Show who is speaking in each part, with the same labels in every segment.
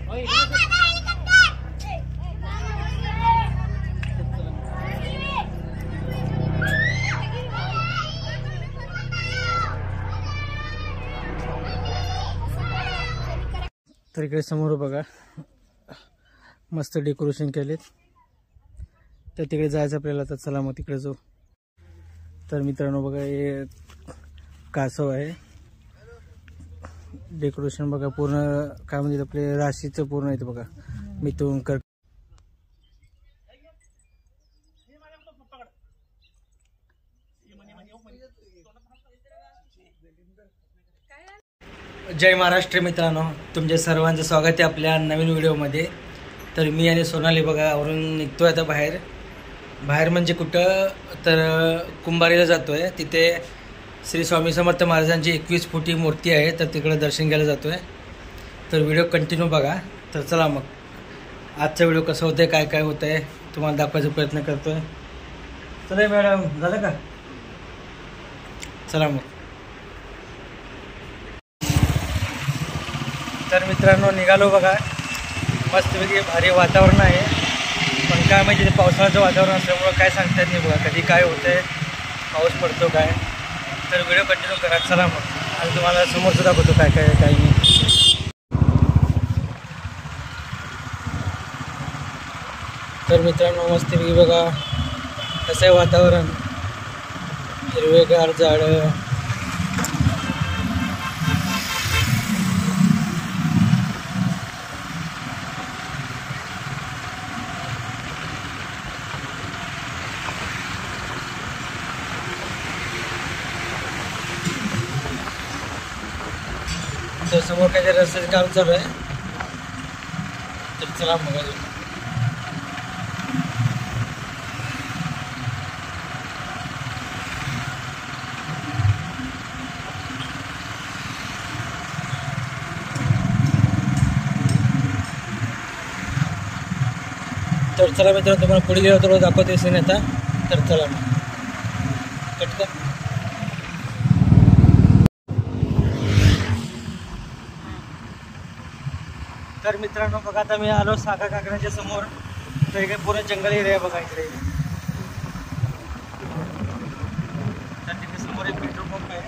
Speaker 1: तर इकडे समोर बघा मस्त डेकोरेशन केलेत, तर तिकडे जायचं आपल्याला. तर चला मग तिकडे जाऊ. तर मित्रांनो बघा हे कासव आहे, डेकोरेशन बघा पूर्ण काय म्हणजे आपले राशीचं पूर्ण येतं बघा. मिथून कर जय महाराष्ट्र मित्रांनो, तुमच्या सर्वांचं स्वागत आहे आपल्या नवीन व्हिडिओमध्ये. तर मी आणि सोनाली बघा आवरून निघतोय आता बाहेर म्हणजे कुठं तर कुंभारीला जातोय. तिथे श्री स्वामी समर्थ महाराजांची 21 फुटी मूर्ती आहे, तर तिकडे दर्शन घ्यायला जातोय. तर व्हिडिओ कंटिन्यू बघा. तर चला मग आजचा व्हिडिओ कसं होतं आहे, काय काय होतं आहे तुम्हाला दाखवायचा प्रयत्न करतोय. चला मॅडम, झालं का? चला मग. तर मित्रांनो निघालो बघा. मस्तपैकी भारी वातावरण आहे, पण काय म्हणजे पावसाळ्याचं वातावरण असल्यामुळं काय सांगता येत नाही बघा, कधी काय होतं आहे, पाऊस पडतो काय. तर व्हिडिओ कंटिन्यू करा. चला मग आणि तुम्हाला समोरचं दाखवतो काय काय काय नाही. तर मित्रांनो मस्तपैकी बघा कसं आहे वातावरण, हिरवेगार झाडं. तर समोर काय रस्त्याचं काम चालू आहे. तर चला मग अजून. तर चला मित्रांनो तुम्हाला पुढे गेलो थोडं दाखवते सीन आता. तर चला मग कट कर. तर मित्रांनो बघा आता मी आलो साखर कारखान्याच्या समोर. तर इकडे पूर्ण जंगल एरिया आहे बघा इकडे. तर तिथे समोर एक पेट्रोल पंप आहे.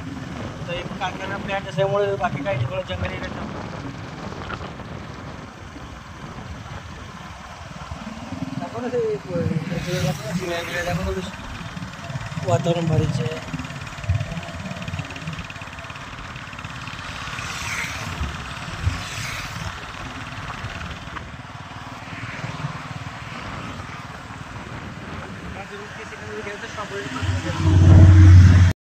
Speaker 1: तर एक कारखाना प्लॅन्ट असल्यामुळे बाकी काही थोडं जंगल एरिया वातावरण भारीचे आहे.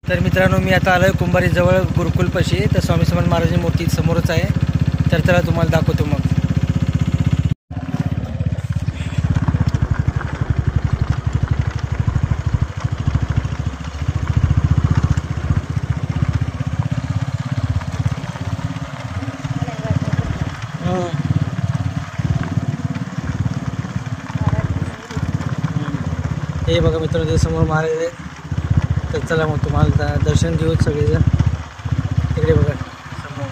Speaker 1: तर मित्रांनो मी आता आलोय कुंभारी जवळ गुरुकुलपाशी. तर स्वामी समर्थ महाराजांची मूर्ती समोरच आहे. तर त्याला तुम्हाला दाखवतो मग. हे बघा मित्रांनो समोर महाराज आहे. तर चला मग तुम्हाला दर्शन घेऊ सगळेजण. तिकडे बघा समोर.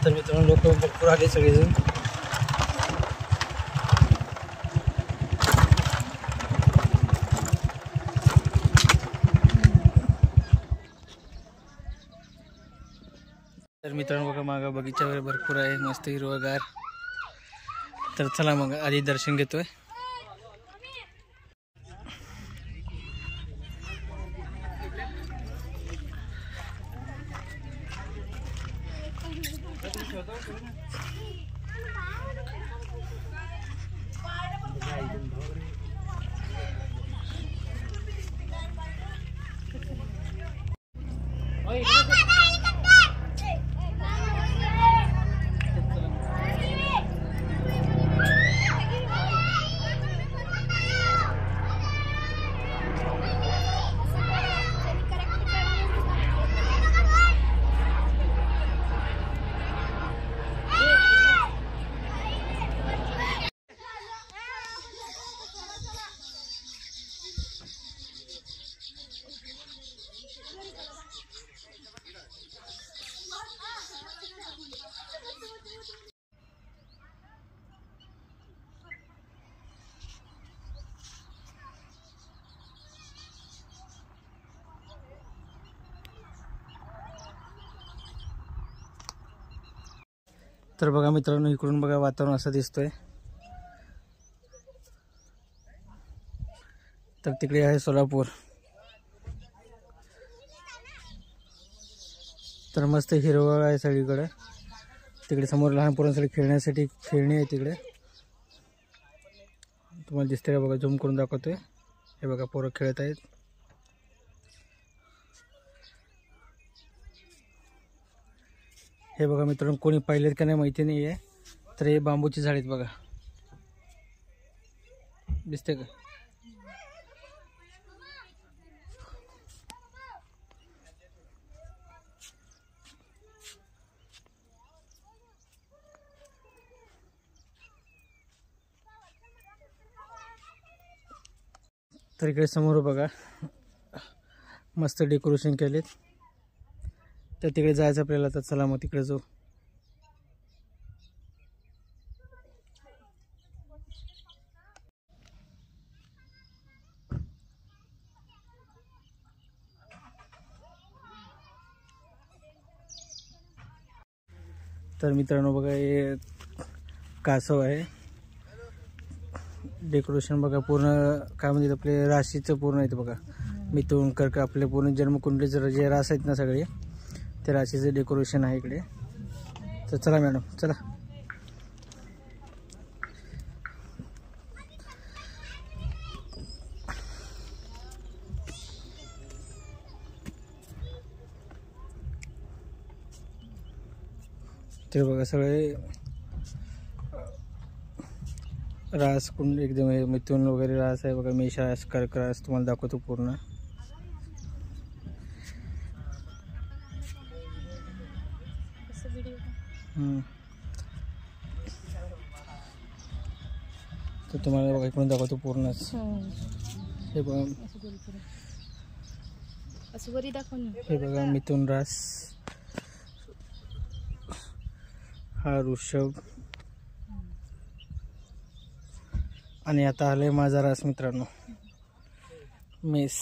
Speaker 1: तर मित्रांनो लोक भरपूर आले सगळेजण. तर मित्रांनो बघा मागं बगीचा वगैरे भरपूर आहे, मस्त हिरवगार. तर चला मग आधी दर्शन घेतोय. तर बघा मित्रांनो, इकडून बघा वातावरण असं दिसतोय. तर तिकडे आहे सोलापूर. तर मस्त हिरवळ आहे सगळीकडे. तिकडे समोर लहान पोरांसाठी खेळण्यासाठी खेळणी आहे तिकडे. तुम्हाला दिसते का बघा, झूम करून दाखवतोय. हे बघा पोरं खेळत आहेत. हे बघा मित्रांनो, कोणी पाहिलेत का नाही माहिती नाही आहे. तर हे बांबूची झाड आहेत बघा, दिसते का? तर इकडे समोर बघा मस्त डेकोरेशन केलेत. तर तिकडे जायचं आपल्याला. तर चला मग तिकडे जाऊ. तर मित्रांनो बघा, हे कासव आहे. डेकोरेशन बघा पूर्ण काय म्हणजे आपले राशीचं पूर्ण आहे बघा. मिथुन कर्क आपले पूर्ण जन्मकुंडलीचे जे रास आहेत ना सगळे, ते राशीचं डेकोरेशन आहे इकडे. तर चला मॅडम, चला. ते बघा सगळे रास कुंड एकदम हे मिथुन वगैरे रास आहे बघा. मेष रास, कर्क रास तुम्हाला दाखवतो पूर्ण. तर तुम्हाला बघा इकडून दाखवतो पूर्णच. हे बघा, हे बघा मिथुन रास, हा ऋषभ, आणि आता आले माझा रास मित्रांनो, मेष.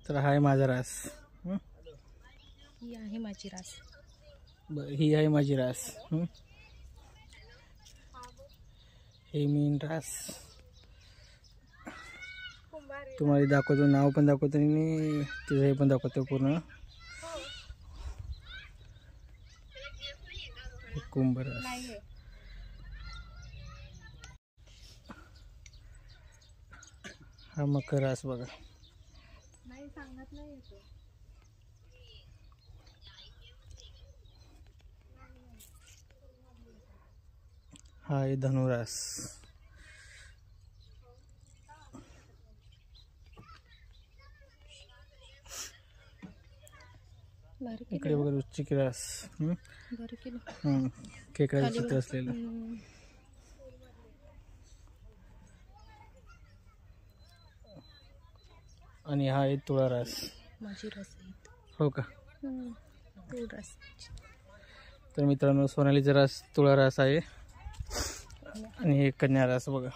Speaker 1: तर हा आहे माझा रास.
Speaker 2: ही आहे माझी रास.
Speaker 1: ही आहे माझी रास. हे मीन रास. तुम्हाला दाखवतो, नाव पण दाखवतो आणि तिचं हे पण दाखवतो पूर्ण. कुंभ रास. हा मकर रास बघा. हा आहे धनुरास. इकडे बघा वृश्चिक रास. खेकड्याचं चित्र असलेलं. आणि हा आहे तुळा रास.
Speaker 2: माझी रास.
Speaker 1: हो का?
Speaker 2: रास.
Speaker 1: तर मित्रांनो, सोनालीचा रास तुळा रास आहे. आणि हे कन्या रास बघा.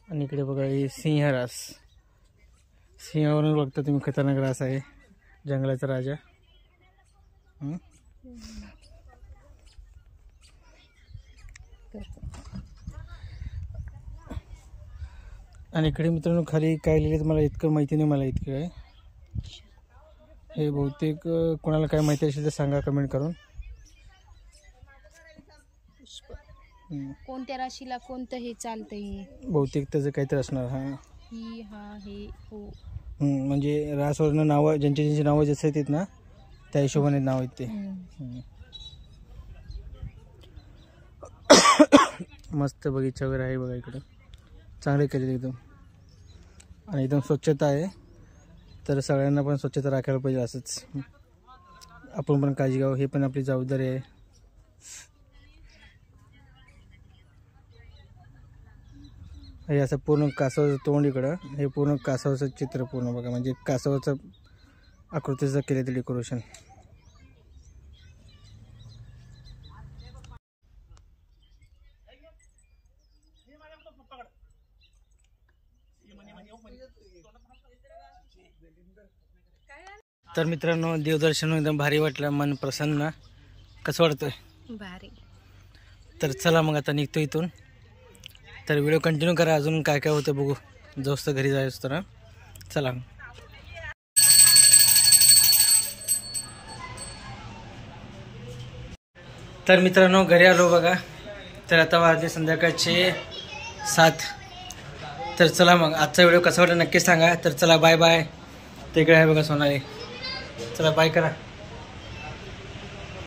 Speaker 1: आणि इकडे बघा हे सिंह रास. सिंहावरून बघता तुम्ही, खतरनाक रास आहे, जंगलाचा राजा. आणि इकडे मित्रांनो खाली काय लिहिलं मला इतकं माहिती नाही. मला इतकं आहे हे बहुतेक कोणाला काय माहिती असेल तर सांगा कमेंट करून.
Speaker 2: पुष्प कोणत्या राशीला कोणतं हे चालतंय
Speaker 1: बहुतेक त्याचं काहीतरी असणार. हां
Speaker 2: ही हा हे हो
Speaker 1: म्हणजे रासवरनं नावं ज्यांची नावं जसं येतात ना त्या हिशोबाने नाव आहेत ते. मस्त बगीचा वगैरे आहे बघा इकडं. चांगले केले एकदम आणि एकदम स्वच्छता आहे. तर सगळ्यांना पण स्वच्छता राखायला पाहिजे. असंच आपण पण काळजी घ्यावं हे पण आपली जबाबदारी आहे. हे असं पूर्ण कासवाचं तोंड इकडं हे पूर्ण कासवाचं चित्र पूर्ण बघा म्हणजे कासवाचं आकृतीचं केले ते डेकोरेशन. तर मित्रांनो देवदर्शन एकदम भारी वाटलं. मन प्रसन्न. कसं वाटतंय?
Speaker 2: भारी.
Speaker 1: तर चला मग आता निघतो इथून. तर व्हिडिओ कंटिन्यू करा. अजून काय काय होतं बघू जास्त घरी जायचं तर. चला. तर मित्रांनो घरी आलो बघा. तर आता वाजले संध्याकाळचे 7. तर चला मग आजचा व्हिडिओ कसा वाटला नक्कीच सांगा. तर चला बाय बाय. तिकडे आहे बघा सोनाली. चला बाय करा.